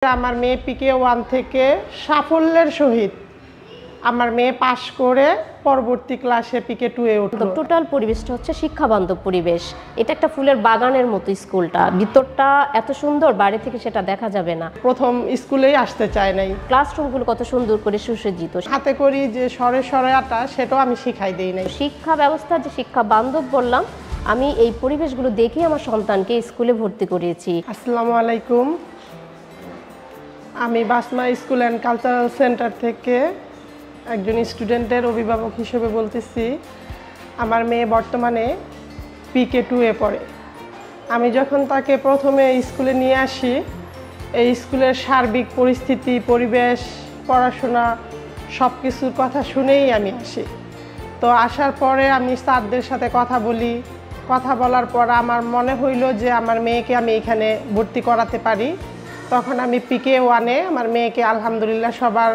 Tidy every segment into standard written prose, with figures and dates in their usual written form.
আমার মেয়ে PK1 থেকে সাফল্যের সহিত আমার মেয়ে পাশ করে পরবর্তী ক্লাসে PK2 এ উঠলো। টোটাল পরিবেশটা হচ্ছে শিক্ষাবান্ধব পরিবেশ। এটা একটা ফুলের বাগানের মতো স্কুলটা, ভিতরটা এত সুন্দর, বাইরে থেকে সেটা দেখা যাবে না। প্রথম স্কুলেই আসতে চায় নাই। ক্লাসরুমগুলো কত সুন্দর করে সুসজ্জিত, হাতে করি যে সরে সরে আটা সেটাও আমি শিখাই দেই নাই। শিক্ষা ব্যবস্থা যে শিক্ষা বান্ধব বললাম, আমি এই পরিবেশগুলো দেখেই আমার সন্তানকে স্কুলে ভর্তি করিয়েছি। আসসালামু আলাইকুম, আমি বাসমা স্কুল অ্যান্ড কালচারাল সেন্টার থেকে একজন স্টুডেন্টের অভিভাবক হিসেবে বলতেছি। আমার মেয়ে বর্তমানে PK2 এ পড়ে। আমি যখন তাকে প্রথমে স্কুলে নিয়ে আসি, এই স্কুলের সার্বিক পরিস্থিতি, পরিবেশ, পড়াশোনা সব কিছুর কথা শুনেই আমি আসি। তো আসার পরে আমি স্যারদের সাথে কথা বলি। কথা বলার পর আমার মনে হইল যে আমার মেয়েকে আমি এখানে ভর্তি করাতে পারি। তখন আমি PK1 এ আমার মেয়েকে আলহামদুলিল্লাহ, সবার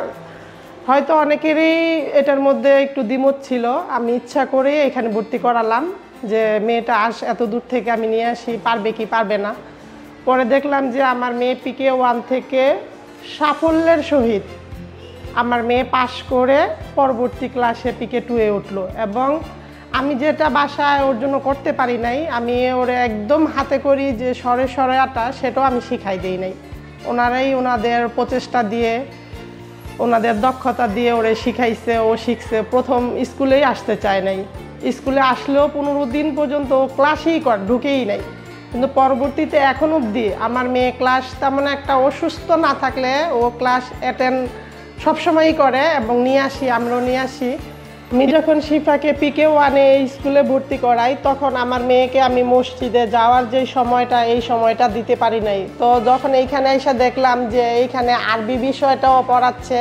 হয়তো অনেকেরই এটার মধ্যে একটু দ্বিমত ছিল, আমি ইচ্ছা করে এখানে ভর্তি করালাম যে মেয়েটা এত দূর থেকে আমি নিয়ে আসি, পারবে কি পারবে না। পরে দেখলাম যে আমার মেয়ে PK1 থেকে সাফল্যের সহিত আমার মেয়ে পাশ করে পরবর্তী ক্লাসে PK2 এ উঠলো। এবং আমি যেটা বাসায় ওর জন্য করতে পারি নাই, আমি ওরে একদম হাতে করি যে সরে সরে আটা সেটাও আমি শিখাই দেই নাই। ওনারাই ওনাদের প্রচেষ্টা দিয়ে, ওনাদের দক্ষতা দিয়ে ওরে শিখাইছে, ও শিখছে। প্রথম স্কুলেই আসতে চায় নাই, স্কুলে আসলেও 15 দিন পর্যন্ত ও ক্লাসেই ঢুকেই নাই। কিন্তু পরবর্তীতে এখন অবধি আমার মেয়ে ক্লাস তেমন একটা অসুস্থ না থাকলে ও ক্লাস অ্যাটেন্ড সবসময়ই করে এবং নিয়ে আসি, আমরাও নিয়ে আসি। আমি যখন শিফাকে PK1 এ স্কুলে ভর্তি করাই, তখন আমার মেয়েকে আমি মসজিদে যাওয়ার যে সময়টা, এই সময়টা দিতে পারি নাই। তো যখন এইখানে এসে দেখলাম যে এইখানে আরবি বিষয়টাও পড়াচ্ছে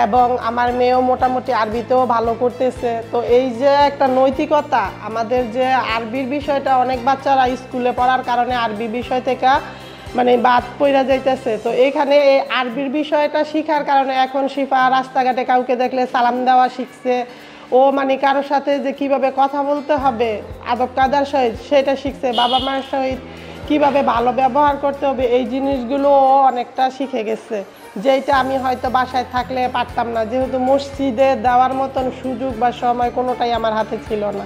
এবং আমার মেয়েও মোটামুটি আরবিতেও ভালো করতেছে, তো এই যে একটা নৈতিকতা, আমাদের যে আরবির বিষয়টা, অনেক বাচ্চারা স্কুলে পড়ার কারণে আরবি বিষয় থেকে বাদ পড়া যাইতেছে। তো এখানে এই আরবির বিষয়টা শিখার কারণে এখন শিফা রাস্তাঘাটে কাউকে দেখলে সালাম দেওয়া শিখছে। ও কারোর সাথে যে কিভাবে কথা বলতে হবে আদব কায়দার সহিত সেটা শিখছে। বাবা মায়ের সহিত কিভাবে ভালো ব্যবহার করতে হবে, এই জিনিসগুলো ও অনেকটা শিখে গেছে, যেটা আমি হয়তো বাসায় থাকলে পারতাম না, যেহেতু মসজিদে দেওয়ার মতন সুযোগ বা সময় কোনোটাই আমার হাতে ছিল না।